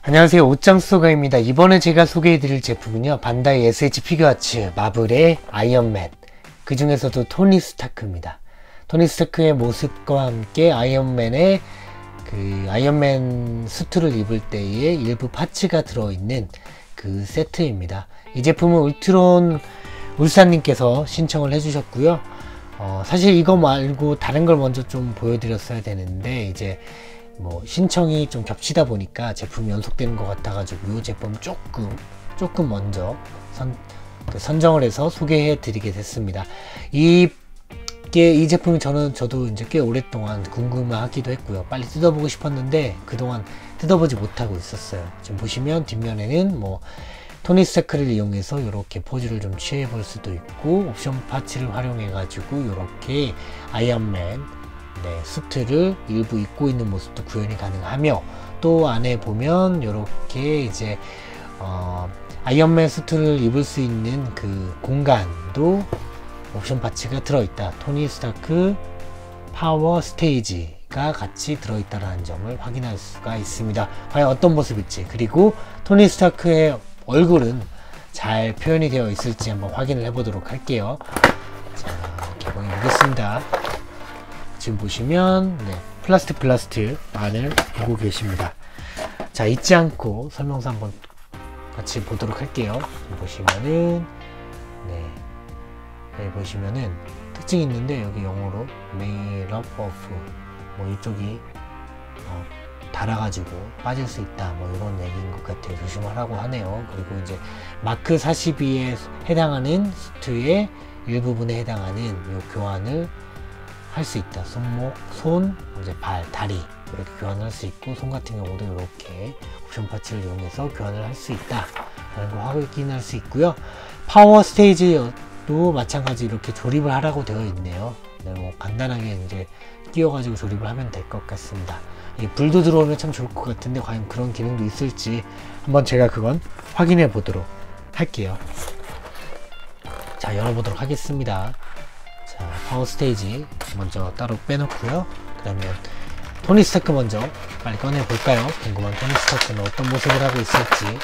안녕하세요, 옷장수소가입니다. 이번에 제가 소개해드릴 제품은요, 반다이 SH 피규어아츠 마블의 아이언맨, 그 중에서도 토니 스타크입니다. 토니 스타크의 모습과 함께 아이언맨의 그 아이언맨 수트를 입을 때의 일부 파츠가 들어있는 그 세트입니다. 이 제품은 울트론 울산님께서 신청을 해주셨고요. 사실 이거 말고 다른 걸 먼저 좀 보여드렸어야 되는데 이제 뭐 신청이 좀 겹치다 보니까 제품이 연속되는 것 같아 가지고 이 제품 조금 먼저 선정을 해서 소개해 드리게 됐습니다. 이 제품이 저도 이제 꽤 오랫동안 궁금하기도 했고요. 빨리 뜯어보고 싶었는데 그동안 뜯어보지 못하고 있었어요. 지금 보시면 뒷면에는 뭐 토니 스타크를 이용해서 이렇게 포즈를 좀 취해 볼 수도 있고, 옵션 파츠를 활용해 가지고 이렇게 아이언맨 수트를 일부 입고 있는 모습도 구현이 가능하며, 또 안에 보면 이렇게 이제 아이언맨 수트를 입을 수 있는 그 공간도 옵션 파츠가 들어있다. 토니 스타크 파워 스테이지가 같이 들어있다는 점을 확인할 수가 있습니다. 과연 어떤 모습일지, 그리고 토니 스타크의 얼굴은 잘 표현이 되어 있을지 한번 확인을 해 보도록 할게요. 자, 개봉해 보겠습니다. 지금 보시면 플라스틱 안을 보고 계십니다. 자, 잊지 않고 설명서 한번 같이 보도록 할게요. 보시면은 여기 보시면은 특징이 있는데, 여기 영어로 made up of 뭐 이쪽이 달아가지고 빠질 수 있다, 뭐 이런 얘기인 것 같아요. 조심하라고 하네요. 그리고 이제 마크 42에 해당하는 수트의 일부분에 해당하는 이 교환을 할 수 있다. 손목, 손, 이제 발, 다리 이렇게 교환을 할 수 있고, 손 같은 경우도 이렇게 옵션 파츠를 이용해서 교환을 할 수 있다 라는 거 확인할 수 있고요. 파워 스테이지도 마찬가지 이렇게 조립을 하라고 되어 있네요. 뭐 간단하게 이제 끼워가지고 조립을 하면 될 것 같습니다. 불도 들어오면 참 좋을 것 같은데 과연 그런 기능도 있을지 한번 제가 그건 확인해 보도록 할게요. 자, 열어보도록 하겠습니다. 자, 파워 스테이지 먼저 따로 빼놓고요. 그 다음에 토니 스타크 먼저 빨리 꺼내 볼까요? 궁금한 토니 스타크는 어떤 모습을 하고 있을지.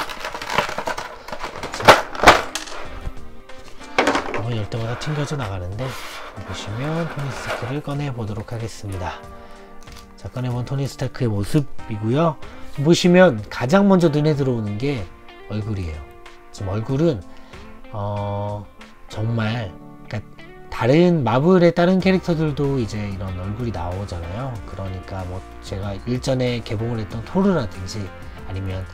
자, 열 때마다 튕겨져 나가는데, 보시면 토니 스타크를 꺼내 보도록 하겠습니다. 자, 꺼내본 토니 스타크의 모습이고요. 보시면 가장 먼저 눈에 들어오는 게 얼굴이에요. 지금 얼굴은 정말, 그러니까 다른 마블의 다른 캐릭터들도 이제 이런 얼굴이 나오잖아요. 그러니까 뭐 제가 일전에 개봉을 했던 토르라든지 아니면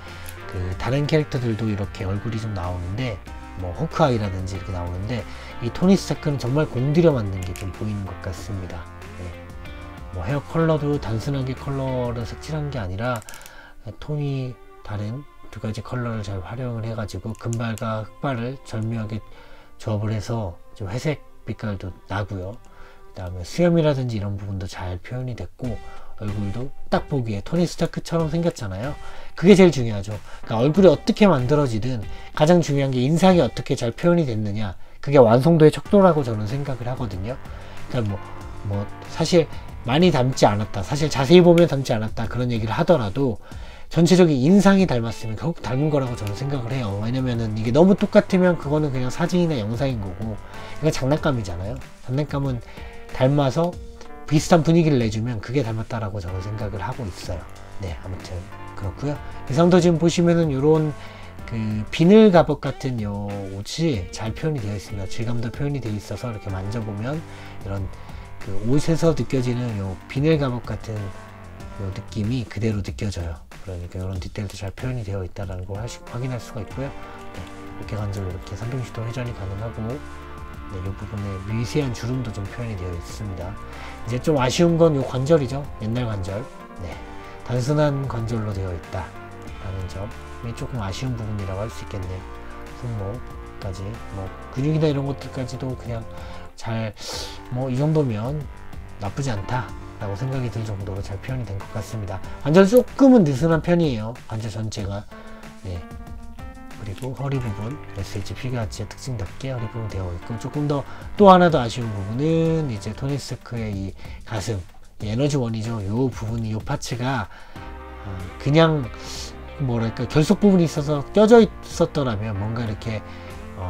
그 다른 캐릭터들도 이렇게 얼굴이 좀 나오는데, 뭐 호크아이라든지 이렇게 나오는데, 이 토니 스타크는 정말 공들여 만든 게 좀 보이는 것 같습니다. 뭐 헤어 컬러도 단순하게 컬러를 색칠한 게 아니라 톤이 다른 두 가지 컬러를 잘 활용을 해가지고 금발과 흑발을 절묘하게 조합을 해서 좀 회색 빛깔도 나고요. 그 다음에 수염이라든지 이런 부분도 잘 표현이 됐고, 얼굴도 딱 보기에 토니 스타크처럼 생겼잖아요. 그게 제일 중요하죠. 그러니까 얼굴이 어떻게 만들어지든 가장 중요한 게 인상이 어떻게 잘 표현이 됐느냐, 그게 완성도의 척도라고 저는 생각을 하거든요. 그러니까 뭐 사실 많이 닮지 않았다, 사실 자세히 보면 닮지 않았다 그런 얘기를 하더라도 전체적인 인상이 닮았으면 결국 닮은 거라고 저는 생각을 해요. 왜냐면은 이게 너무 똑같으면 그거는 그냥 사진이나 영상인 거고, 이건 장난감이잖아요. 장난감은 닮아서 비슷한 분위기를 내주면 그게 닮았다라고 저는 생각을 하고 있어요. 네, 아무튼 그렇고요. 이상도 지금 보시면은 요런 그 비늘 갑옷 같은 요 옷이 잘 표현이 되어 있습니다. 질감도 표현이 되어 있어서 이렇게 만져보면 이런 그 옷에서 느껴지는 요 비늘 갑옷 같은 요 느낌이 그대로 느껴져요. 그러니까 이런 디테일도 잘 표현이 되어 있다는 걸 확인할 수가 있고요. 이렇게 관절 이렇게 360도 회전이 가능하고, 이 부분에 미세한 주름도 좀 표현이 되어 있습니다. 이제 좀 아쉬운 건 요 관절이죠. 옛날 관절. 단순한 관절로 되어 있다 라는 점이 조금 아쉬운 부분이라고 할 수 있겠네요. 손목까지 뭐 근육이나 이런 것들까지도 그냥 잘 뭐 이 정도면 나쁘지 않다 라고 생각이 들 정도로 잘 표현이 된 것 같습니다. 관절 조금은 느슨한 편이에요, 관절 전체가. 그리고 허리 부분 SH 피규어아츠의 특징답게 허리 부분 되어 있고, 조금 더 또 하나 더 아쉬운 부분은 이제 토니 스타크의 이 가슴, 에너지 원이죠. 요 부분이, 요 파츠가 그냥 뭐랄까 결속 부분이 있어서 껴져 있었더라면 뭔가 이렇게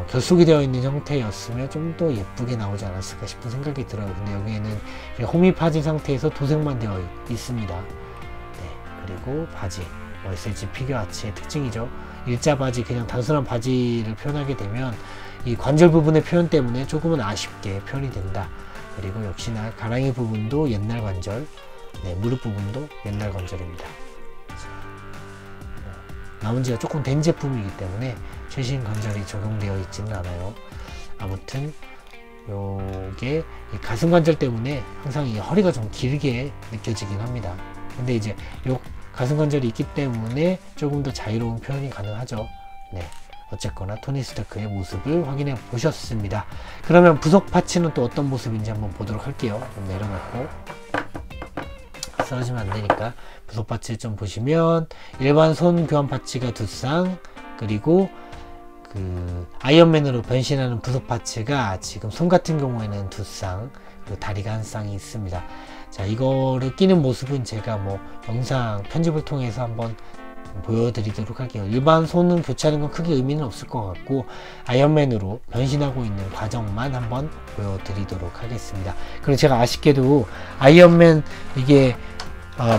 결속이 되어 있는 형태였으면 좀 더 예쁘게 나오지 않았을까 싶은 생각이 들어요. 근데 여기에는 홈이 파진 상태에서 도색만 되어 있습니다. 네, 그리고 바지, SH 피규어아츠의 특징이죠. 일자 바지, 그냥 단순한 바지를 표현하게 되면 이 관절 부분의 표현 때문에 조금은 아쉽게 표현이 된다. 그리고 역시나 가랑이 부분도 옛날 관절, 네, 무릎 부분도 옛날 관절입니다. 나온 지가 조금 된 제품이기 때문에 최신 관절이 적용되어 있지는 않아요. 아무튼 요게 이 가슴 관절 때문에 항상 이 허리가 좀 길게 느껴지긴 합니다. 근데 이제 요 가슴 관절이 있기 때문에 조금 더 자유로운 표현이 가능하죠. 네, 어쨌거나 토니 스타크의 모습을 확인해 보셨습니다. 그러면 부속 파츠는 또 어떤 모습인지 한번 보도록 할게요. 좀 내려놓고 쓰러지면 안 되니까 부속 파츠 좀 보시면 일반 손 교환 파츠가 2쌍, 그리고 그 아이언맨으로 변신하는 부속 파츠가 지금 손 같은 경우에는 2쌍, 그리고 다리가 1쌍이 있습니다. 자, 이거를 끼는 모습은 제가 뭐 영상 편집을 통해서 한번 보여드리도록 할게요. 일반 손은 교체하는 건 크게 의미는 없을 것 같고 아이언맨으로 변신하고 있는 과정만 한번 보여드리도록 하겠습니다. 그리고 제가 아쉽게도 아이언맨 이게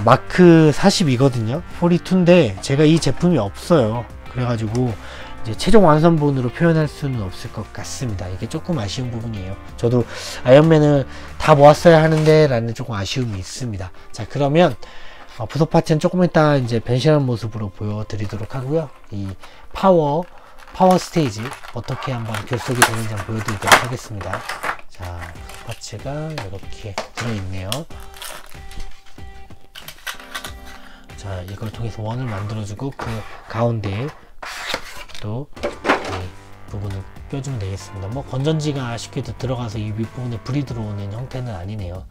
마크 40이거든요 42인데 제가 이 제품이 없어요. 그래가지고 이제 최종 완성본으로 표현할 수는 없을 것 같습니다. 이게 조금 아쉬운 부분이에요. 저도 아이언맨을 다 모았어야 하는데 라는 조금 아쉬움이 있습니다. 자, 그러면 부속 파츠는 조금 이따 이제 변신하는 모습으로 보여드리도록 하고요. 이 파워 스테이지 어떻게 한번 결속이 되는지 한번 보여드리도록 하겠습니다. 자, 파츠가 이렇게 들어있네요. 자, 이걸 통해서 원을 만들어주고 그 가운데에 또 이 부분을 껴주면 되겠습니다. 뭐 건전지가 아쉽게도 들어가서 이 윗부분에 불이 들어오는 형태는 아니네요.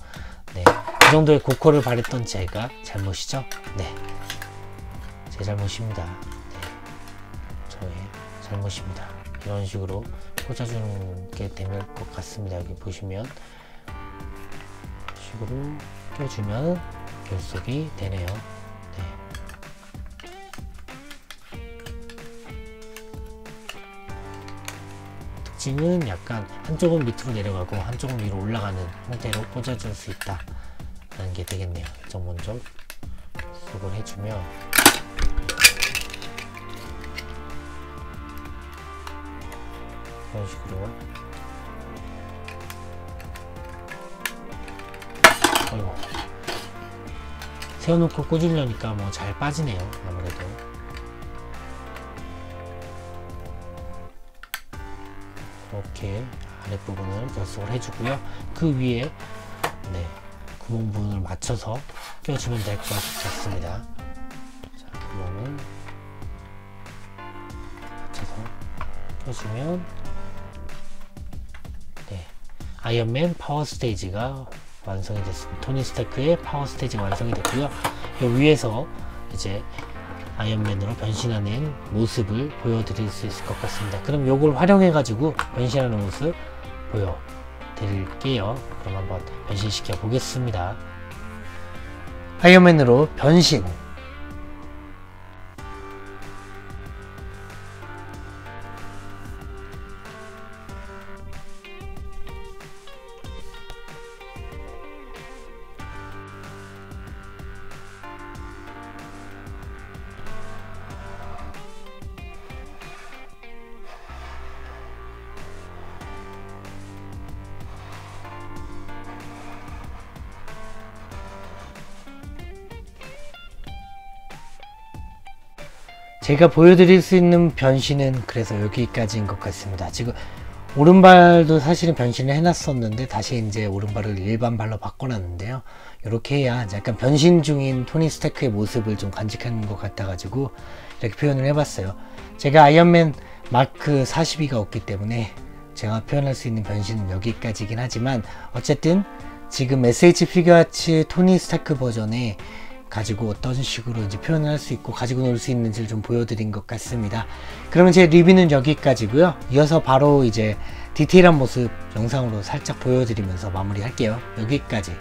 네, 그 정도의 고퀄을 바랬던 제가 잘못이죠? 네, 제 잘못입니다. 네, 저의 잘못입니다. 이런 식으로 꽂아주는 게 될 것 같습니다. 여기 보시면 식으로 껴주면 결속이 되네요. 네. 특징은 약간 한쪽은 밑으로 내려가고 한쪽은 위로 올라가는 형태로 꽂아줄 수 있다 라는 게 되겠네요. 저 먼저 결속을 해주면 이런 식으로 세워놓고 꽂으려니까 뭐 잘 빠지네요. 아무래도 이렇게 아랫부분을 결속을 해주고요. 그 위에 네, 구멍 부분을 맞춰서 껴주면 될 것 같습니다. 자, 구멍을 맞춰서 껴주면 네, 아이언맨 파워 스테이지가 완성이 됐습니다. 토니 스타크의 파워 스테이지가 완성이 됐고요. 이 위에서 이제 아이언맨으로 변신하는 모습을 보여드릴 수 있을 것 같습니다. 그럼 요걸 활용해 가지고 변신하는 모습 보여드릴게요. 그럼 한번 변신시켜 보겠습니다. 아이언맨으로 변신. 제가 보여드릴 수 있는 변신은 그래서 여기까지인 것 같습니다. 지금 오른발도 사실은 변신을 해놨었는데 다시 이제 오른발을 일반 발로 바꿔놨는데요. 이렇게 해야 약간 변신 중인 토니 스타크의 모습을 좀 간직하는 것 같아가지고 이렇게 표현을 해봤어요. 제가 아이언맨 마크 42가 없기 때문에 제가 표현할 수 있는 변신은 여기까지긴 하지만 어쨌든 지금 SH 피규어아츠 토니 스타크 버전에 가지고 어떤 식으로 이제 표현을 할 수 있고 가지고 놀 수 있는지를 좀 보여드린 것 같습니다. 그러면 제 리뷰는 여기까지고요. 이어서 바로 이제 디테일한 모습 영상으로 살짝 보여드리면서 마무리할게요. 여기까지.